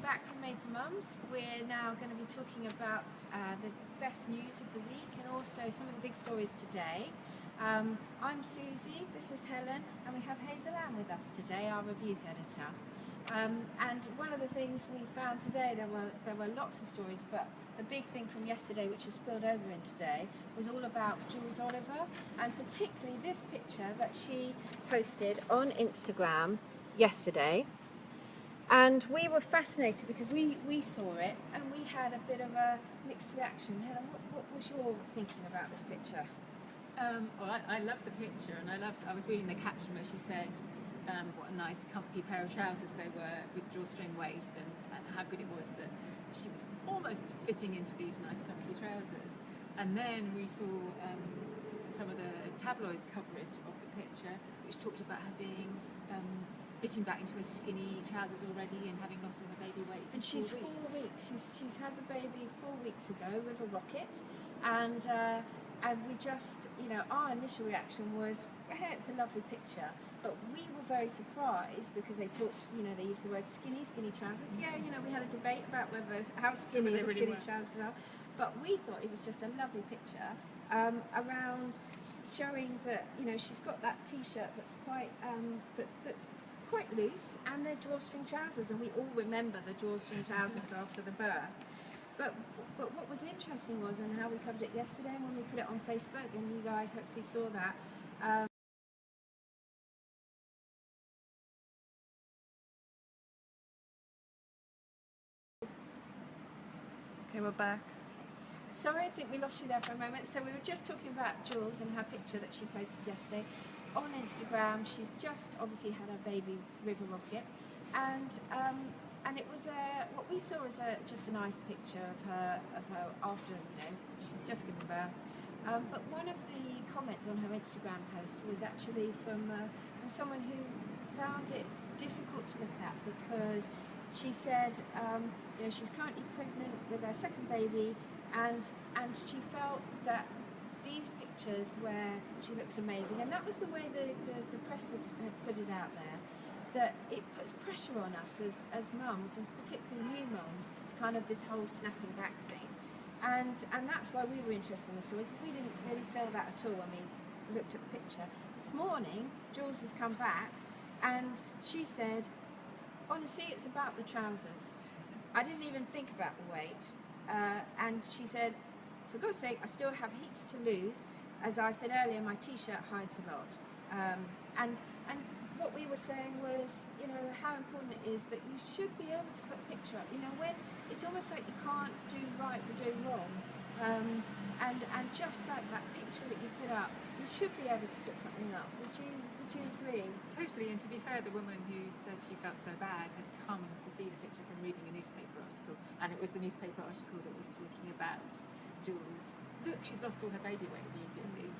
back from MadeForMums. We're now going to be talking about the best news of the week and also some of the big stories today. I'm Susie, this is Helen, and we have Hazel Ann with us today, our reviews editor. And one of the things we found today, there were lots of stories, but the big thing from yesterday, which has spilled over in today, was all about Jules Oliver, and particularly this picture that she posted on Instagram yesterday. And we were fascinated because we saw it and we had a bit of a mixed reaction. Helen, what was your thinking about this picture? Well, I love the picture, and I was reading the caption where she said what a nice comfy pair of trousers they were with drawstring waist, and how good it was that she was almost fitting into these nice comfy trousers. And then we saw some of the tabloids coverage of the picture, which talked about her being fitting back into her skinny trousers already and having lost all her baby weight. And she's 4 weeks. She's had the baby 4 weeks ago with a rocket, and we just, our initial reaction was, hey, it's a lovely picture, but we were very surprised because they talked, they used the word skinny trousers. Yeah, we had a debate about how skinny the skinny trousers are, but we thought it was just a lovely picture around showing that, she's got that t-shirt that's quite that's quite loose, and they're drawstring trousers, and we all remember the drawstring trousers after the birth. But what was interesting was, and how we covered it yesterday, and when we put it on Facebook, and you guys hopefully saw that. Okay, we're back. Sorry, I think we lost you there for a moment. So we were just talking about Jules and her picture that she posted yesterday on Instagram. She's just obviously had her baby river rocket, and it was what we saw was just a nice picture of her after she's just given birth. But one of the comments on her Instagram post was actually from someone who found it difficult to look at because she said she's currently pregnant with her second baby, and she felt that these pictures where she looks amazing, and that was the way the press had put it out there, that it puts pressure on us as mums, and particularly new mums, to kind of this whole snapping back thing. And that's why we were interested in the story, because we didn't really feel that at all when we looked at the picture. This morning, Jules has come back, and she said, honestly, it's about the trousers. I didn't even think about the weight. And she said, for God's sake, I still have heaps to lose. As I said earlier, my t-shirt hides a lot. And what we were saying was, how important it is that you should be able to put a picture up. When it's almost like you can't do right for doing wrong. And just like that picture that you put up, you should be able to put something up. Would you agree? Totally, and to be fair, the woman who said she felt so bad had come to see the picture from reading a newspaper article, and it was the newspaper article that was talking about Jules. Look, she's lost all her baby weight immediately.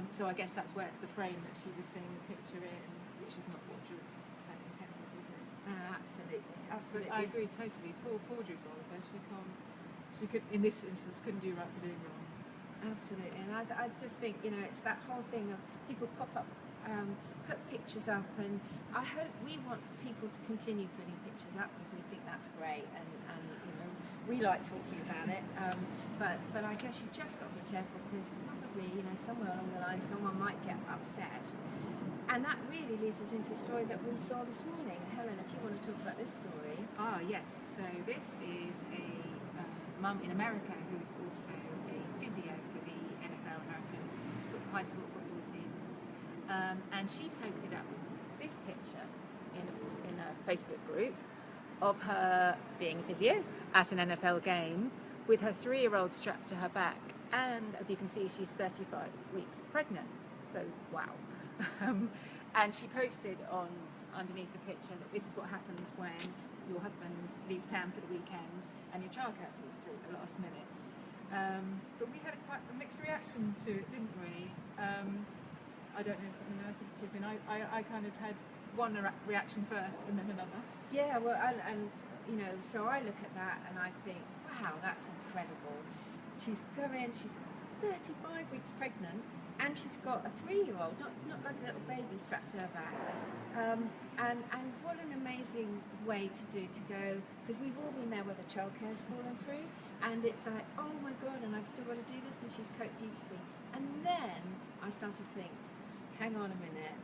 So I guess that's where the frame that she was seeing the picture in, which is not what Jules had intended, is it? Absolutely. But I agree totally. Poor Jules Oliver. She could, in this instance, couldn't do right for doing wrong. Absolutely, and I just think it's that whole thing of people pop up, put pictures up, and I hope we want people to continue putting pictures up because we think that's great, and we like talking about it. But I guess you've just got to be careful because probably somewhere along the line someone might get upset, and that really leads us into a story that we saw this morning. Helen, if you want to talk about this story. Ah, yes. So this is a mum in America who's also a physio for the NFL, American high school football teams, and she posted up this picture in a Facebook group of her being a physio at an NFL game with her 3-year-old strapped to her back, and as you can see, she's 35 weeks pregnant. So wow. And she posted underneath the picture that this is what happens when your husband leaves town for the weekend and your childcare falls through at the last minute. But we had quite a mixed reaction to it, didn't we? I don't know if anyone else wants to chip in. I kind of had one reaction first and then another. Yeah, well, and so I look at that and I think, wow, that's incredible. She's 35 weeks pregnant, and she's got a 3-year-old, not like a little baby strapped to her back. And what an amazing way to go, because we've all been there where the childcare's fallen through, and it's like, oh my god, and I've still got to do this, and she's coped beautifully. And then I started to think, hang on a minute,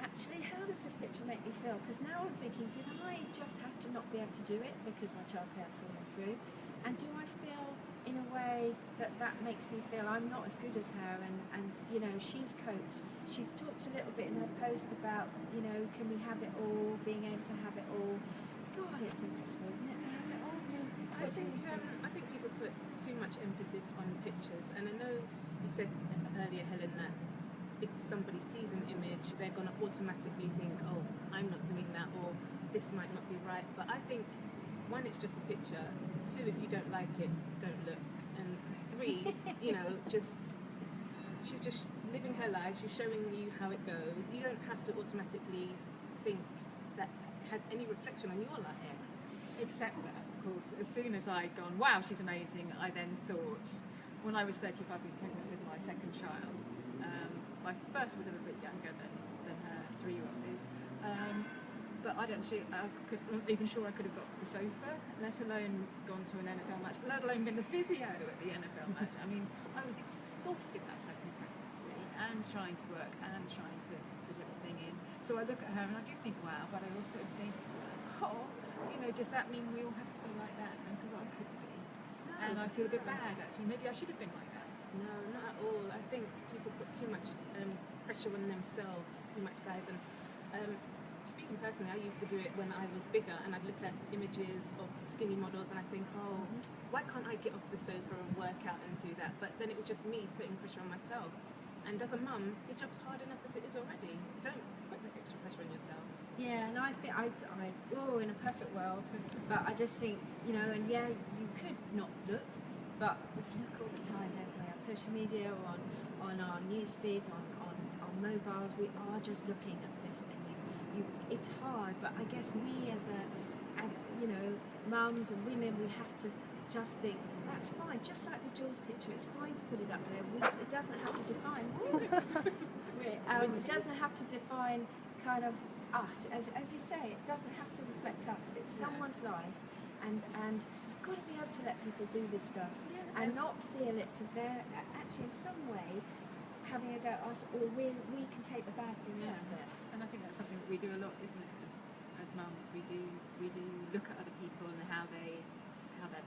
actually, how does this picture make me feel? Because now I'm thinking, did I just have to not be able to do it because my childcare had fallen through? And do I feel in a way that makes me feel I'm not as good as her, and you know, she's coped. She's talked a little bit in her post about, you know, can we have it all, being able to have it all. God, it's impossible, isn't it, to have it all? I think people put too much emphasis on pictures, and I know you said earlier, Helen, that if somebody sees an image, they're going to automatically think, oh, I'm not doing that, or this might not be right. But I think, one, it's just a picture. 2, if you don't like it, don't look. And 3, you know, she's just living her life. She's showing you how it goes. You don't have to automatically think that has any reflection on your life. Except that, of course, as soon as I'd gone, wow, she's amazing, I then thought, when I was 35, I was pregnant with my second child. My first was a little bit younger than her 3-year-old is. But I don't think I'm even sure I could have got the sofa, let alone gone to an NFL match, let alone been the physio at the NFL match. I mean, I was exhausted that second pregnancy, and trying to work and trying to put everything in. So I look at her and I do think, wow, but I also think, oh, you know, does that mean we all have to be like that? Because I could be. No, and I feel a bit bad, actually. Maybe I should have been like that. No, not at all. I think people put too much pressure on themselves, too much, guys. And speaking personally, I used to do it when I was bigger, and I'd look at images of skinny models and I think, oh, why can't I get off the sofa and work out and do that? But then it was just me putting pressure on myself. And as a mum, your job's hard enough as it is already. Don't put the extra pressure on yourself. Yeah, and I think in a perfect world, but I just think, you know, and yeah, you could not look, but we look all the time, don't we? On social media, or on our news feeds, on mobiles, we are just looking at this, and it's hard. But I guess we as you know, mums and women, we have to just think that's fine. Just like the Jules picture, it's fine to put it up there. It doesn't have to define. It doesn't have to define kind of us, as you say. It doesn't have to reflect us. It's someone's life, and you've got to be able to let people do this stuff and not feel it's they're actually in some way having a go at us, or we can take the bad thing out of it. And I think that's something that we do a lot, isn't it? As mums, we do look at other people and how they're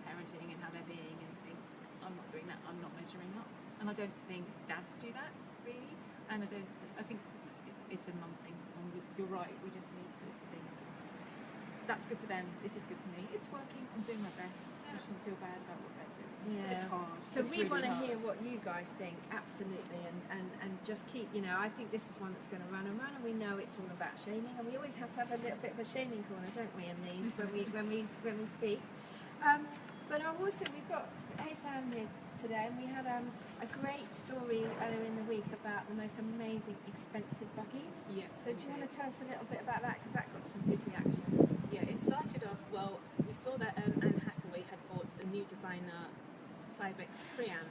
parenting and how they're being, and think, I'm not doing that. I'm not measuring up. And I don't think dads do that really. And I think it's a mum thing. And you're right. We just need to think, that's good for them. This is good for me. It's working. I'm doing my best. I shouldn't feel bad about what they're doing. Yeah. It's hard. So it's we really want to hard. hear what you guys think, absolutely, and just keep, you know, I think this is one that's going to run and run, and we know it's all about shaming, and we always have to have a little bit of a shaming corner, don't we, in these when we speak. But we've got Haysan here today, and we had a great story earlier in the week about the most amazing expensive buggies. Yeah. So do you want to tell us a little bit about that, because that got some good reaction? Yeah, it started off, well, we saw that Anne Hathaway had bought a new designer, Cybex Priam,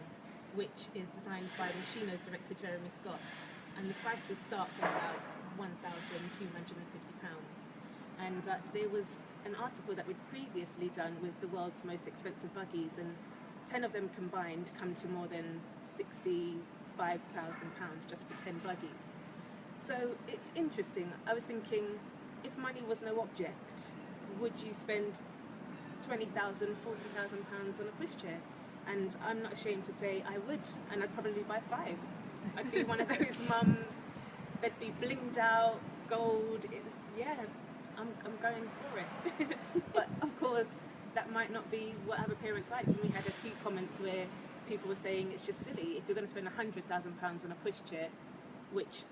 which is designed by Machino's director Jeremy Scott, and the prices start from about £1,250. And there was an article that we'd previously done with the world's most expensive buggies, and 10 of them combined come to more than £65,000 just for 10 buggies. So it's interesting. I was thinking, if money was no object, would you spend £20,000, £40,000 on a pushchair? And I'm not ashamed to say I would, and I'd probably buy 5. I'd be one of those mums that'd be blinged out, gold. I'm going for it. But of course, that might not be what other parents like. And we had a few comments where people were saying it's just silly. If you're going to spend £100,000 on a pushchair, which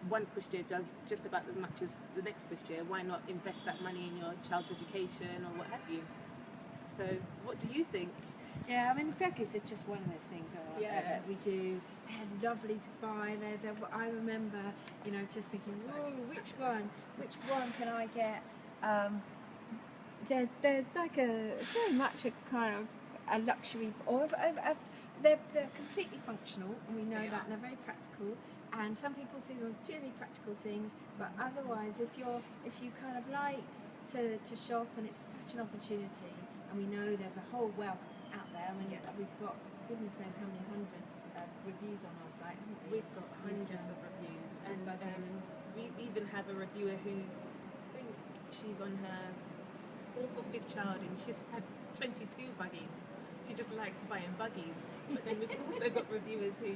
one pushchair does just about as much as the next pushchair, why not invest that money in your child's education or what have you? So, what do you think? Yeah, I mean, buggies are just one of those things that we do. They're lovely to buy. I remember, you know, just thinking, whoa, which one can I get? They're like very much a kind of a luxury, or they're completely functional, and we know They that, are. and they're very practical. And some people see them as purely practical things, but otherwise, if you kind of like to shop, and it's such an opportunity, and we know there's a whole wealth out there. I mean, we've got goodness knows how many hundreds of reviews on our site, haven't we? We've got hundreds of reviews, and buggies. we even have a reviewer who's, I think she's on her 4th or 5th child, and she's had 22 buggies. She just likes buying buggies. But then we've also got reviewers who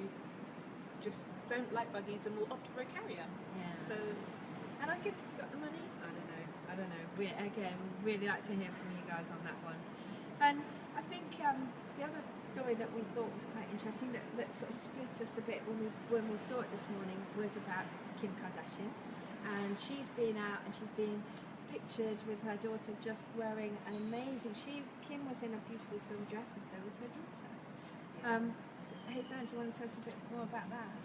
just don't like buggies and will opt for a carrier. Yeah. So And I guess if you've got the money, I don't know. We again really like to hear from you guys on that one. And I think the other story that we thought was quite interesting that sort of split us a bit when we saw it this morning was about Kim Kardashian, and she's been out and she's been pictured with her daughter just wearing an amazing. Kim was in a beautiful silver dress, and so was her daughter. Hey Zan, do you want to tell us a bit more about that?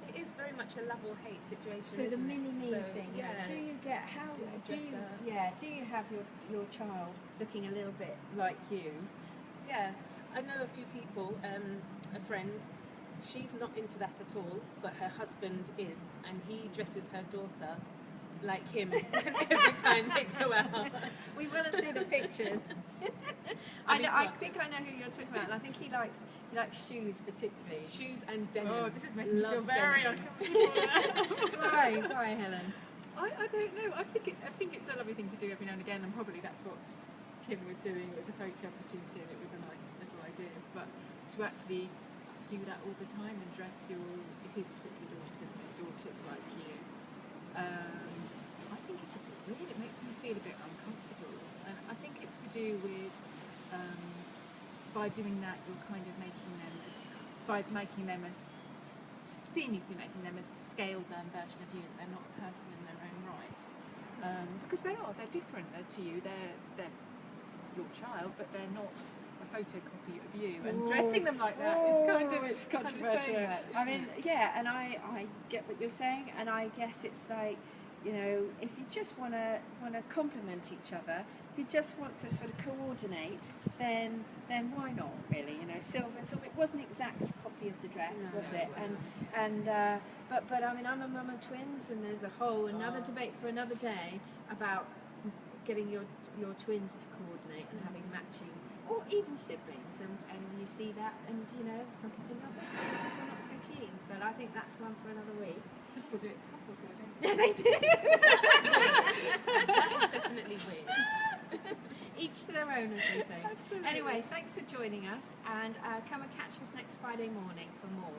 it is very much a love or hate situation. So the isn't mini me it? So, thing. yeah. Do you get how Do you do you dress her? do you have your child looking a little bit like you? Yeah, I know a few people. A friend, she's not into that at all, but her husband is, and he dresses her daughter like him every time they go out. We want to see the pictures. I think I know who you're talking about, and I think he likes shoes particularly. Shoes and denim. Oh, this is making me feel Loves very denim. uncomfortable. Why, Helen? I don't know. I think it's a lovely thing to do every now and again, and probably that's what Kim was doing. It was a photo opportunity, and it was a nice little idea. But to actually do that all the time and dress it is particularly daughters, isn't it? Daughters like you. I think it's a bit weird. It makes me feel a bit uncomfortable, and I think it's to do with by doing that you're kind of making them as scaled down version of you. They're not a person in their own right, because they're different to you. They're your child, but they're not a photocopy of you. And dressing them like that is it's controversial. I mean, yeah, and I get what you're saying, and I guess it's like, you know, if you just want to complement each other, if you just want to sort of coordinate, then why not, really? You know, silver. It wasn't an exact copy of the dress, No, was no, it? it And but I mean, I'm a mum of twins, and there's another debate for another day about getting your twins to coordinate and having matching, or even siblings, and you see that, and you know, some people love it, some people are not so keen. But I think that's one for another week. Some people do it as couples, though, don't Yeah, they do. That is definitely weird. Each to their own, as they say. Absolutely. Anyway, thanks for joining us, and come and catch us next Friday morning for more.